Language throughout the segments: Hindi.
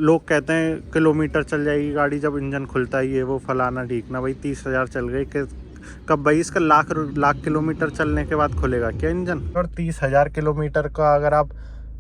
लोग कहते हैं किलोमीटर चल जाएगी गाड़ी जब इंजन खुलता ही है, वो फलाना ठीक ना भाई 30,000 चल गई कि कब भाई इसका लाख किलोमीटर चलने के बाद खुलेगा क्या इंजन। और 30,000 किलोमीटर का अगर आप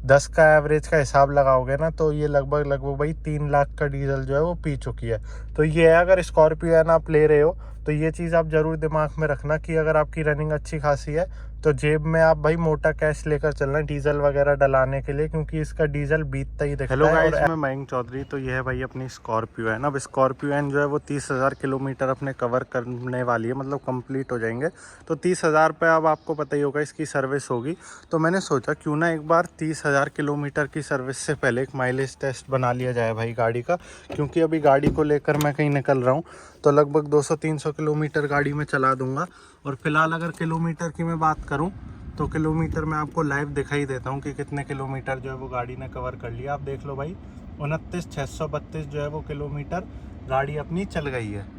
10 का एवरेज का हिसाब लगाओगे ना, तो ये लगभग भाई 3 लाख का डीजल जो है वो पी चुकी है। तो ये है, अगर स्कॉर्पियो एन आप ले रहे हो तो ये चीज़ आप ज़रूर दिमाग में रखना कि अगर आपकी रनिंग अच्छी खासी है तो जेब में आप भाई मोटा कैश लेकर चलना डीजल वगैरह डलाने के लिए, क्योंकि इसका डीजल बीतता ही दिखता है। हेलो गाइस, मैं मयंक चौधरी। तो ये है भाई अपनी स्कॉर्पियो है ना। अब स्कॉर्पियो एन जो है वो 30,000 किलोमीटर अपने कवर करने वाली है, मतलब कंप्लीट हो जाएंगे। तो 30,000 पे अब आपको पता ही होगा इसकी सर्विस होगी। तो मैंने सोचा क्यों ना एक बार 30,000 किलोमीटर की सर्विस से पहले एक माइलेज टेस्ट बना लिया जाए भाई गाड़ी का, क्योंकि अभी गाड़ी को लेकर मैं कहीं निकल रहा हूँ तो लगभग 200-300 किलोमीटर गाड़ी में चला दूंगा। और फिलहाल अगर किलोमीटर की मैं बात करूं तो किलोमीटर मैं आपको लाइव दिखाई देता हूं कि कितने किलोमीटर जो है वो गाड़ी ने कवर कर लिया। आप देख लो भाई 29,632 जो है वो किलोमीटर गाड़ी अपनी चल गई है।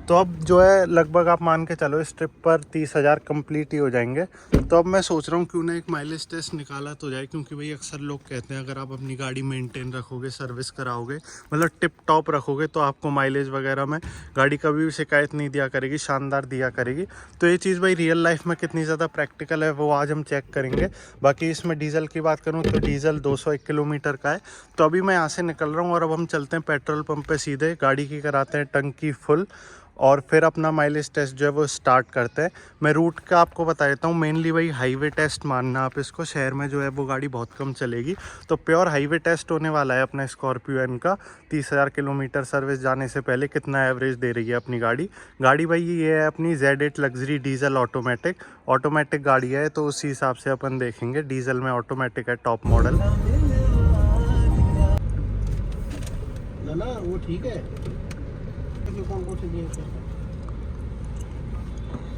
तो अब जो है लगभग आप मान के चलो इस ट्रिप पर 30,000 कंप्लीट ही हो जाएंगे। तो अब मैं सोच रहा हूँ क्यों ना एक माइलेज टेस्ट निकाला तो जाए, क्योंकि भाई अक्सर लोग कहते हैं अगर आप अपनी गाड़ी मेंटेन रखोगे, सर्विस कराओगे, मतलब टिप टॉप रखोगे, तो आपको माइलेज वगैरह में गाड़ी कभी भी शिकायत नहीं दिया करेगी, शानदार दिया करेगी। तो ये चीज़ भाई रियल लाइफ में कितनी ज़्यादा प्रैक्टिकल है वो आज हम चेक करेंगे। बाकी इसमें डीजल की बात करूँ तो डीजल 201 किलोमीटर का है। तो अभी मैं यहाँ से निकल रहा हूँ और अब हम चलते हैं पेट्रोल पंप पे सीधे, गाड़ी की कराते हैं टंकी फुल और फिर अपना माइलेज टेस्ट जो है वो स्टार्ट करते हैं। मैं रूट का आपको बता देता हूँ, मेनली भाई हाईवे टेस्ट मानना आप इसको, शहर में जो है वो गाड़ी बहुत कम चलेगी। तो प्योर हाईवे टेस्ट होने वाला है अपना स्कॉर्पियो एन का। 30,000 किलोमीटर सर्विस जाने से पहले कितना एवरेज दे रही है अपनी गाड़ी भाई ये है अपनी Z8 लग्जरी डीजल ऑटोमेटिक गाड़ी है, तो उसी हिसाब से अपन देखेंगे। डीजल में ऑटोमेटिक है, टॉप मॉडल ना वो ठीक है।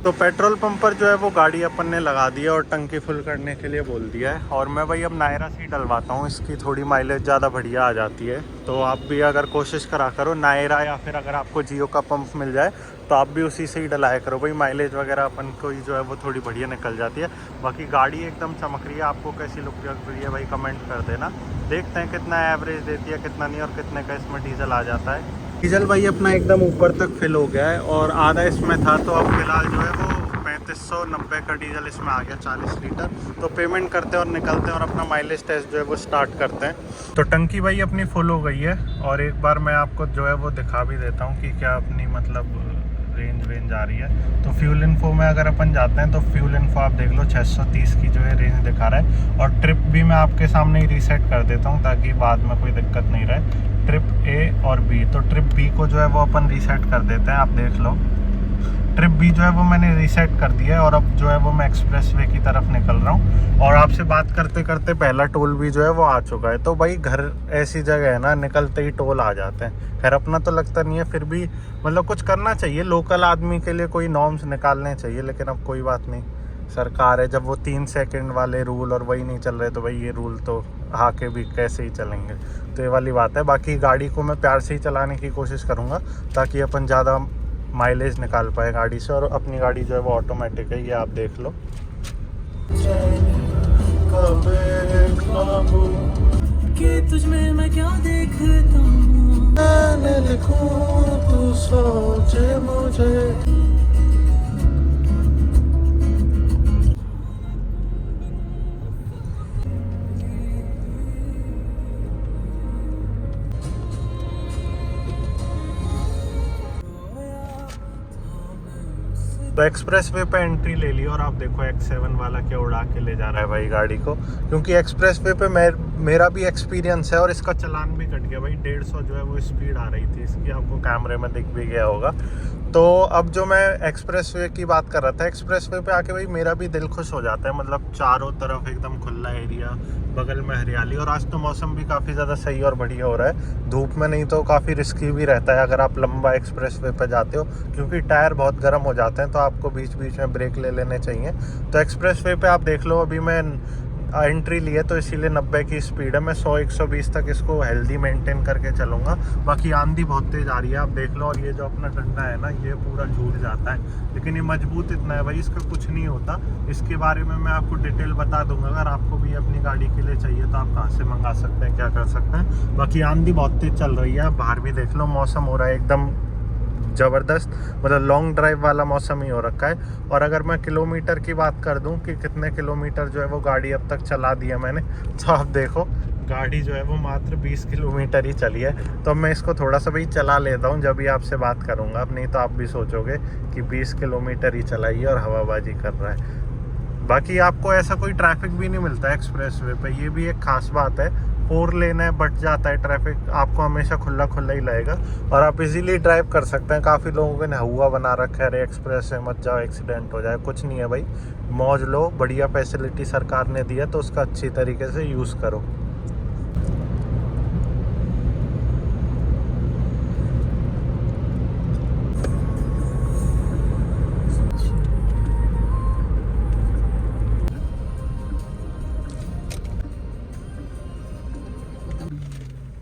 तो पेट्रोल पंप पर जो है वो गाड़ी अपन ने लगा दी है और टंकी फुल करने के लिए बोल दिया है। और मैं भाई अब नायरा से ही डलवाता हूँ, इसकी थोड़ी माइलेज ज़्यादा बढ़िया आ जाती है। तो आप भी अगर कोशिश करा करो नायरा, या फिर अगर आपको जियो का पंप मिल जाए तो आप भी उसी से ही डलाया करो भाई। माइलेज वगैरह अपन को ही जो है वो थोड़ी बढ़िया निकल जाती है। बाकी गाड़ी एकदम चमक रही है, आपको कैसी लुक रही है भाई कमेंट कर देना। देखते हैं कितना एवरेज देती है कितना नहीं, और कितने का इसमें डीजल आ जाता है। डीजल भाई अपना एकदम ऊपर तक फिल हो गया है और आधा इसमें था, तो अब फिलहाल जो है वो 3590 का डीजल इसमें आ गया 40 लीटर। तो पेमेंट करते हैं और निकलते हैं और अपना माइलेज टेस्ट जो है वो स्टार्ट करते हैं। तो टंकी भाई अपनी फुल हो गई है और एक बार मैं आपको जो है वो दिखा भी देता हूँ कि क्या अपनी मतलब रेंज आ रही है। तो फ्यूल इन्फो में अगर अपन जाते हैं तो फ्यूल इन्फो आप देख लो 630 की जो है रेंज दिखा रहा है। और ट्रिप भी मैं आपके सामने ही रीसेट कर देता हूँ ताकि बाद में कोई दिक्कत नहीं रहे। ट्रिप ए और बी, तो ट्रिप बी को जो है वो अपन रीसेट कर देते हैं। आप देख लो ट्रिप बी जो है वो मैंने रीसेट कर दिया है और अब जो है वो मैं एक्सप्रेस वे की तरफ निकल रहा हूँ। और आपसे बात करते करते पहला टोल भी जो है वो आ चुका है। तो भाई घर ऐसी जगह है ना, निकलते ही टोल आ जाते हैं। खैर अपना तो लगता नहीं है, फिर भी मतलब कुछ करना चाहिए, लोकल आदमी के लिए कोई नॉर्म्स निकालने चाहिए। लेकिन अब कोई बात नहीं, सरकार है, जब वो 3 सेकंड वाले रूल और वही नहीं चल रहे तो भाई ये रूल तो आके भी कैसे ही चलेंगे। तो ये वाली बात है। बाकी गाड़ी को मैं प्यार से ही चलाने की कोशिश करूँगा ताकि अपन ज़्यादा माइलेज निकाल पाए गाड़ी से। और अपनी गाड़ी जो है वो ऑटोमेटिक है, ये आप देख लो। कि तुझ में मैं क्या देखता हूँ, मैंने लिखूं तू सोचे मुझे। तो एक्सप्रेस वे पे एंट्री ले ली और आप देखो X7 वाला क्या उड़ा के ले जा रहा है भाई गाड़ी को, क्योंकि एक्सप्रेस वे पे मेरा भी एक्सपीरियंस है और इसका चलान भी कट गया भाई। 150 जो है वो स्पीड आ रही थी इसकी, आपको कैमरे में दिख भी गया होगा। तो अब जो मैं एक्सप्रेस वे की बात कर रहा था, एक्सप्रेस वे पे आके भाई मेरा भी दिल खुश हो जाता है। मतलब चारों तरफ एकदम खुला एरिया, बगल में हरियाली, और आज तो मौसम भी काफ़ी ज़्यादा सही और बढ़िया हो रहा है। धूप में नहीं तो काफ़ी रिस्की भी रहता है अगर आप लंबा एक्सप्रेस वे पे जाते हो, क्योंकि टायर बहुत गर्म हो जाते हैं, तो आपको बीच बीच में ब्रेक ले लेने चाहिए। तो एक्सप्रेस वे पे आप देख लो अभी मैं एंट्री ली है तो इसीलिए 90 की स्पीड है। मैं 100-120 तक इसको हेल्दी मेंटेन करके चलूँगा। बाकी आंधी बहुत तेज़ आ रही है, आप देख लो। और ये जो अपना डंडा है ना, ये पूरा झूठ जाता है, लेकिन ये मजबूत इतना है भाई, इसका कुछ नहीं होता। इसके बारे में मैं आपको डिटेल बता दूंगा। अगर आपको भी अपनी गाड़ी के लिए चाहिए तो आप कहाँ से मंगा सकते हैं, क्या कर सकते हैं। बाकी आंधी बहुत तेज़ चल रही है, बाहर भी देख लो, मौसम हो रहा है एकदम ज़बरदस्त, मतलब लॉन्ग ड्राइव वाला मौसम ही हो रखा है। और अगर मैं किलोमीटर की बात कर दूं कि कितने किलोमीटर जो है वो गाड़ी अब तक चला दिया मैंने, तो आप देखो गाड़ी जो है वो मात्र 20 किलोमीटर ही चली है। तो मैं इसको थोड़ा सा भी चला लेता हूं जब भी आपसे बात करूंगा, अब नहीं तो आप भी सोचोगे कि 20 किलोमीटर ही चलाई है और हवाबाजी कर रहा है। बाकी आपको ऐसा कोई ट्रैफिक भी नहीं मिलता है एक्सप्रेस वे पे, ये भी एक खास बात है। 4 लेन है, बट जाता है ट्रैफिक, आपको हमेशा खुला खुला ही लगेगा और आप इजीली ड्राइव कर सकते हैं। काफ़ी लोगों ने हुआ बना रखा है, अरे एक्सप्रेस से मत जाओ, एक्सीडेंट हो जाए। कुछ नहीं है भाई, मौज लो, बढ़िया फैसिलिटी सरकार ने दी है तो उसका अच्छी तरीके से यूज़ करो।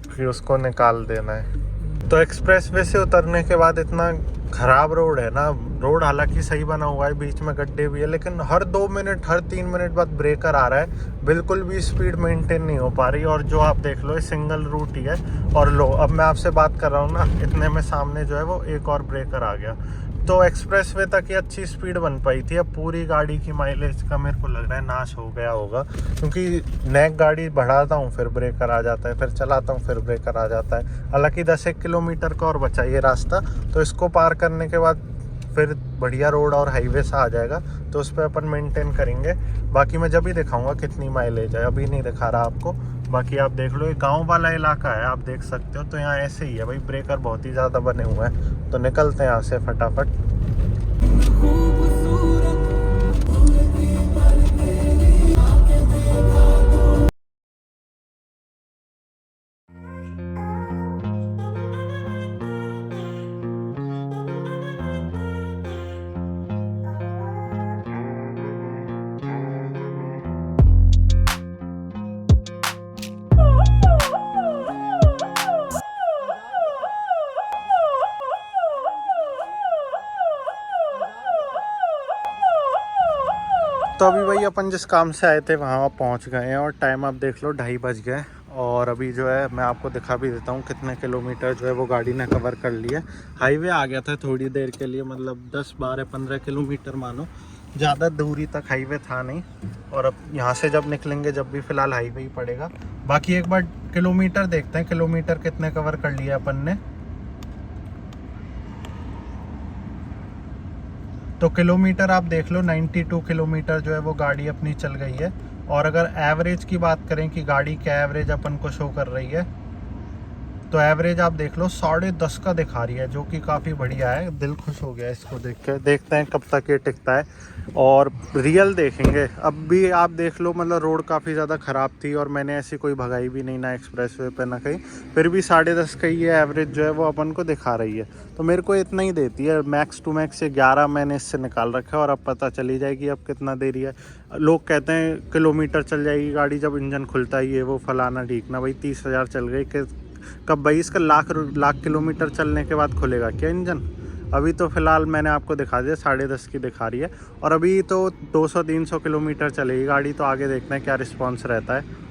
फिर उसको निकाल देना है। तो एक्सप्रेस वे से उतरने के बाद इतना ख़राब रोड है ना, रोड हालांकि सही बना हुआ है, बीच में गड्ढे भी है, लेकिन हर 2 मिनट हर 3 मिनट बाद ब्रेकर आ रहा है, बिल्कुल भी स्पीड मेंटेन नहीं हो पा रही। और जो आप देख लो, ये सिंगल रूट ही है। और लो, अब मैं आपसे बात कर रहा हूँ ना, इतने में सामने जो है वो एक और ब्रेकर आ गया। तो एक्सप्रेस वे तक ही अच्छी स्पीड बन पाई थी, अब पूरी गाड़ी की माइलेज का मेरे को लग रहा है नाश हो गया होगा, क्योंकि नेक गाड़ी बढ़ाता हूँ फिर ब्रेकर आ जाता है, फिर चलाता हूँ फिर ब्रेकर आ जाता है। हालांकि 10-1 किलोमीटर का और बचा ये रास्ता, तो इसको पार करने के बाद फिर बढ़िया रोड और हाईवे सा आ जाएगा, तो उस पर अपन मेंटेन करेंगे। बाकी मैं जब ही दिखाऊंगा कितनी माइलेज है, अभी नहीं दिखा रहा आपको। बाकी आप देख लो, ये गांव वाला इलाका है, आप देख सकते हो। तो यहाँ ऐसे ही है भाई, ब्रेकर बहुत ही ज़्यादा बने हुए हैं। तो निकलते हैं यहाँ से फटाफट। तो अभी भाई अपन जिस काम से आए थे वहाँ पहुँच गए हैं और टाइम आप देख लो 2:30 बज गए। और अभी जो है मैं आपको दिखा भी देता हूँ कितने किलोमीटर जो है वो गाड़ी ने कवर कर लिया। हाईवे आ गया था थोड़ी देर के लिए, मतलब 10, 12, 15 किलोमीटर मानो, ज़्यादा दूरी तक हाईवे था नहीं। और अब यहाँ से जब निकलेंगे, जब भी फ़िलहाल हाईवे ही पड़ेगा। बाकी एक बार किलोमीटर देखते हैं, किलोमीटर कितने कवर कर लिया अपन ने। तो किलोमीटर आप देख लो, 92 किलोमीटर जो है वो गाड़ी अपनी चल गई है। और अगर एवरेज की बात करें कि गाड़ी क्या एवरेज अपन को शो कर रही है, तो एवरेज आप देख लो 10.5 का दिखा रही है, जो कि काफ़ी बढ़िया है। दिल खुश हो गया इसको देख के। देखते हैं कब तक ये टिकता है और रियल देखेंगे। अब भी आप देख लो, मतलब रोड काफ़ी ज़्यादा ख़राब थी और मैंने ऐसी कोई भगाई भी नहीं, ना एक्सप्रेस वे पे ना कहीं, फिर भी 10.5 का ये एवरेज जो है वो अपन को दिखा रही है। तो मेरे को इतना ही देती है, मैक्स टू मैक्स से 11 मैंने इससे निकाल रखा है। और अब पता चली जाएगी अब कितना देरी है। लोग कहते हैं किलोमीटर चल जाएगी गाड़ी जब इंजन खुलता ही है, वो फलाना ढीकना। भाई 30,000 चल गई कि कब भाई इसका लाख किलोमीटर चलने के बाद खुलेगा क्या इंजन? अभी तो फ़िलहाल मैंने आपको दिखा दिया 10.5 की दिखा रही है। और अभी तो 200-300 किलोमीटर चलेगी गाड़ी, तो आगे देखते हैं क्या रिस्पॉन्स रहता है।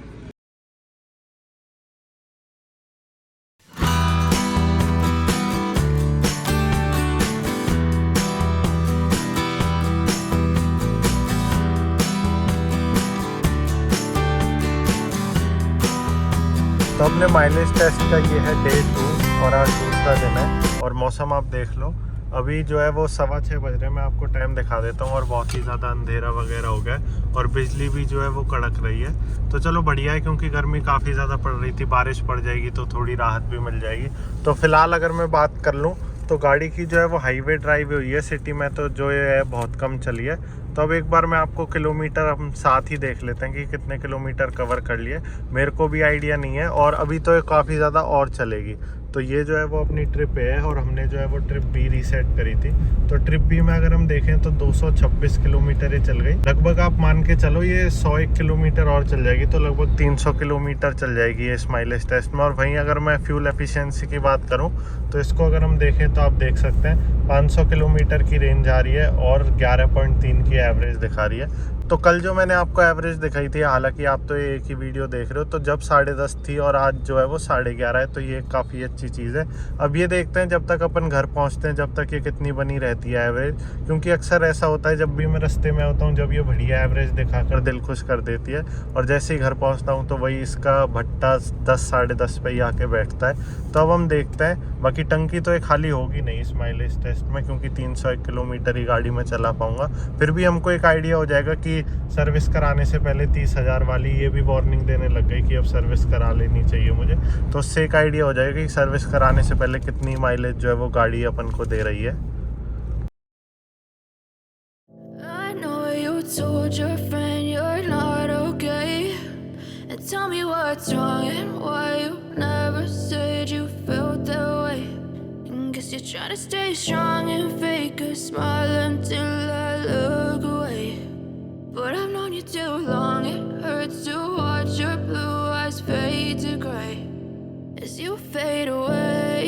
तो अपने माइलेज टेस्ट का ये है डे 2 और आज दूसरा दिन है। और मौसम आप देख लो, अभी जो है वो 6:15 बज रहे हैं। मैं आपको टाइम दिखा देता हूँ। और बहुत ही ज़्यादा अंधेरा वगैरह हो गया और बिजली भी जो है वो कड़क रही है। तो चलो बढ़िया है, क्योंकि गर्मी काफ़ी ज़्यादा पड़ रही थी, बारिश पड़ जाएगी तो थोड़ी राहत भी मिल जाएगी। तो फ़िलहाल अगर मैं बात कर लूँ तो गाड़ी की जो है वो हाईवे ड्राइव हुई है, सिटी में तो जो है बहुत कम चली है। तो अब एक बार मैं आपको किलोमीटर हम साथ ही देख लेते हैं कि कितने किलोमीटर कवर कर लिए। मेरे को भी आइडिया नहीं है और अभी तो ये काफ़ी ज़्यादा और चलेगी। तो ये जो है वो अपनी ट्रिप है और हमने जो है वो ट्रिप बी रीसेट करी थी। तो ट्रिप बी में अगर हम देखें तो 226 किलोमीटर ही चल गई। लगभग आप मान के चलो ये 101 किलोमीटर और चल जाएगी, तो लगभग 300 किलोमीटर चल जाएगी इस माइलेज टेस्ट में। और वहीं अगर मैं फ्यूल एफिशिएंसी की बात करूं तो इसको अगर हम देखें तो आप देख सकते हैं 500 किलोमीटर की रेंज आ रही है और 11.3 की एवरेज दिखा रही है। तो कल जो मैंने आपको एवरेज दिखाई थी, हालांकि आप तो ये एक ही वीडियो देख रहे हो, तो जब 10:30 थी और आज जो है वो 11:30 है, तो ये काफ़ी अच्छी चीज़ है। अब ये देखते हैं जब तक अपन घर पहुंचते हैं जब तक ये कितनी बनी रहती है एवरेज, क्योंकि अक्सर ऐसा होता है जब भी मैं रास्ते में होता हूँ जब ये बढ़िया एवरेज दिखाकर दिल खुश कर देती है और जैसे ही घर पहुँचता हूँ तो वही इसका भट्टा 10 साढ़े 10 पे ही आके बैठता है। तो अब हम देखते हैं। बाकी टंकी तो ये खाली होगी नहीं इस माइलेज टेस्ट में, क्योंकि 301 किलोमीटर ही गाड़ी में चला पाऊँगा। फिर भी हमको एक आइडिया हो जाएगा कि सर्विस कराने से पहले 30,000 वाली ये भी वार्निंग देने लग गई कि अब सर्विस करा लेनी चाहिए मुझे। तो उससे एक आइडिया हो जाएगा कि सर्विस कराने से पहले कितनी माइलेज जो है वो गाड़ी अपन को दे रही है। But I've known you too long, it hurts to watch your blue eyes fade to gray as you fade away.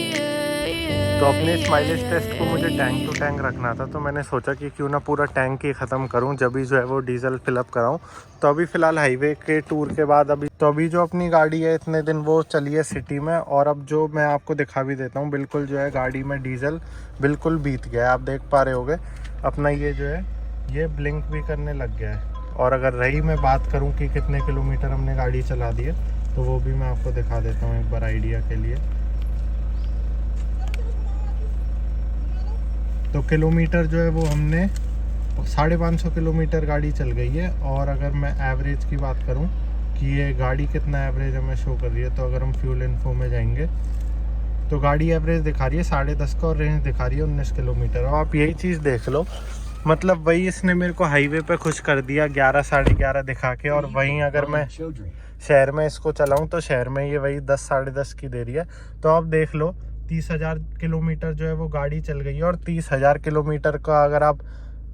तो अपने इस माइलेज टेस्ट को मुझे टैंक टू टैंक रखना था, तो मैंने सोचा कि क्यों ना पूरा टैंक ही ख़त्म करूं जब भी जो है वो डीजल फिलअप कराऊं। तो अभी फ़िलहाल हाईवे के टूर के बाद अभी जो अपनी गाड़ी है इतने दिन वो चली है सिटी में, और अब जो मैं आपको दिखा भी देता हूँ, बिल्कुल जो है गाड़ी में डीजल बिल्कुल बीत गया है। आप देख पा रहे होगे अपना ये जो है ये ब्लिंक भी करने लग गया है। और अगर रही मैं बात करूं कि कितने किलोमीटर हमने गाड़ी चला दी है तो वो भी मैं आपको दिखा देता हूं एक बार आइडिया के लिए। तो किलोमीटर जो है वो हमने 550 किलोमीटर गाड़ी चल गई है। और अगर मैं एवरेज की बात करूं कि ये गाड़ी कितना एवरेज हमें शो कर रही है, तो अगर हम फ्यूल इन्फो में जाएंगे तो गाड़ी एवरेज दिखा रही है 10.5 का और रेंज दिखा रही है 19 किलोमीटर। और आप यही चीज़ देख लो, मतलब वही इसने मेरे को हाईवे पे खुश कर दिया 11 साढ़े 11 दिखा के। और वहीं अगर मैं शहर में इसको चलाऊं तो शहर में ये वही 10 साढ़े 10 की दे रही है। तो आप देख लो 30,000 किलोमीटर जो है वो गाड़ी चल गई है। और 30,000 किलोमीटर का अगर आप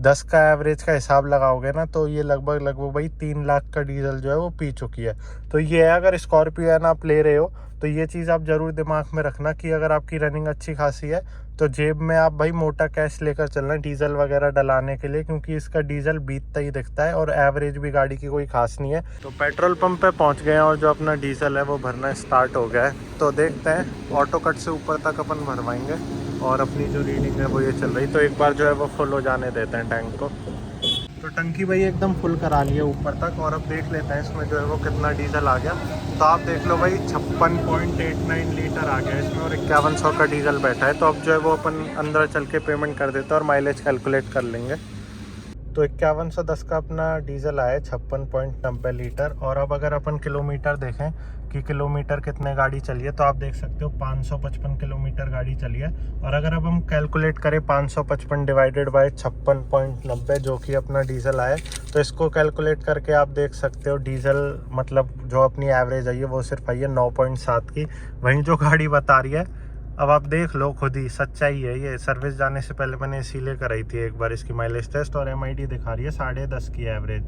10 का एवरेज का हिसाब लगाओगे ना तो ये लगभग भाई 3 लाख का डीजल जो है वो पी चुकी है। तो ये है, अगर स्कॉर्पियो आप ले रहे हो तो ये चीज़ आप ज़रूर दिमाग में रखना कि अगर आपकी रनिंग अच्छी खासी है तो जेब में आप भाई मोटा कैश लेकर चलना डीजल वगैरह डलाने के लिए, क्योंकि इसका डीजल बीतता ही दिखता है और एवरेज भी गाड़ी की कोई खास नहीं है। तो पेट्रोल पंप पे पहुंच गए हैं और जो अपना डीजल है वो भरना स्टार्ट हो गया है। तो देखते हैं, ऑटो कट से ऊपर तक अपन भरवाएंगे और अपनी जो रीडिंग है वो ये चल रही। तो एक बार जो है वो फुल हो जाने देते हैं टैंक को। तो टंकी भाई एकदम फुल करा ली है ऊपर तक, और अब देख लेते हैं इसमें जो है वो कितना डीजल आ गया। तो आप देख लो भाई 56.89 लीटर आ गया इसमें और 5100 का डीजल बैठा है। तो अब जो है वो अपन अंदर चल के पेमेंट कर देते हैं और माइलेज कैलकुलेट कर लेंगे। तो 5110 का अपना डीजल आया 56.90 लीटर। और अब अगर अपन किलोमीटर देखें कि किलोमीटर कितने गाड़ी चली है, तो आप देख सकते हो 555 किलोमीटर गाड़ी चली है। और अगर अब हम कैलकुलेट करें 555 डिवाइडेड बाय 56.90 जो कि अपना डीजल आया, तो इसको कैलकुलेट करके आप देख सकते हो डीजल मतलब जो अपनी एवरेज आई है वो सिर्फ आई है 9.7 की। वहीं जो गाड़ी बता रही है, अब आप देख लो खुद ही, सच्चाई है ये। सर्विस जाने से पहले मैंने इसीलिए कराई थी एक बार इसकी माइलेज टेस्ट, और MID दिखा रही है 10.5 की एवरेज,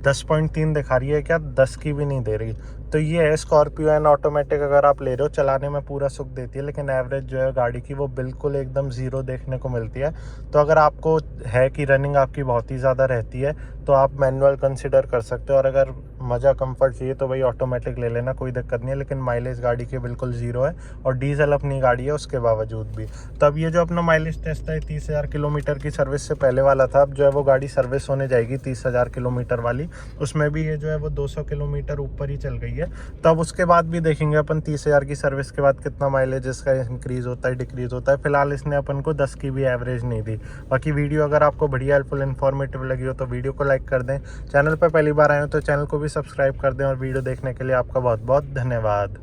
10.3 दिखा रही है, क्या 10 की भी नहीं दे रही। तो ये है स्कॉर्पियो एन ऑटोमेटिक, अगर आप ले रहे हो चलाने में पूरा सुख देती है, लेकिन एवरेज जो है गाड़ी की वो बिल्कुल एकदम ज़ीरो देखने को मिलती है। तो अगर आपको है कि रनिंग आपकी बहुत ही ज़्यादा रहती है तो आप मैनुअल कंसिडर कर सकते हो, और अगर मज़ा कंफर्ट चाहिए तो भाई ऑटोमेटिक ले लेना, कोई दिक्कत नहीं है। लेकिन माइलेज गाड़ी की बिल्कुल ज़ीरो है और डीजल अपनी गाड़ी है उसके बावजूद भी। तो अब ये जो अपना माइलेज टेस्ट है 30,000 किलोमीटर की सर्विस से पहले वाला था, अब जो है वो गाड़ी सर्विस होने जाएगी 30,000 किलोमीटर वाली, उसमें भी ये जो है वो 200 किलोमीटर ऊपर ही चल गई है। तो अब उसके बाद भी देखेंगे अपन 30,000 की सर्विस के बाद कितना माइलेज इसका इंक्रीज़ होता है डिक्रीज़ होता है। फिलहाल इसने अपन को 10 की भी एवरेज नहीं दी। बाकी वीडियो अगर आपको बढ़िया हेल्पफुल इन्फॉर्मेटिव लगी हो तो वीडियो को लाइक कर दें, चैनल पर पहली बार आए हो तो चैनल को भी सब्सक्राइब कर दें, और वीडियो देखने के लिए आपका बहुत बहुत धन्यवाद।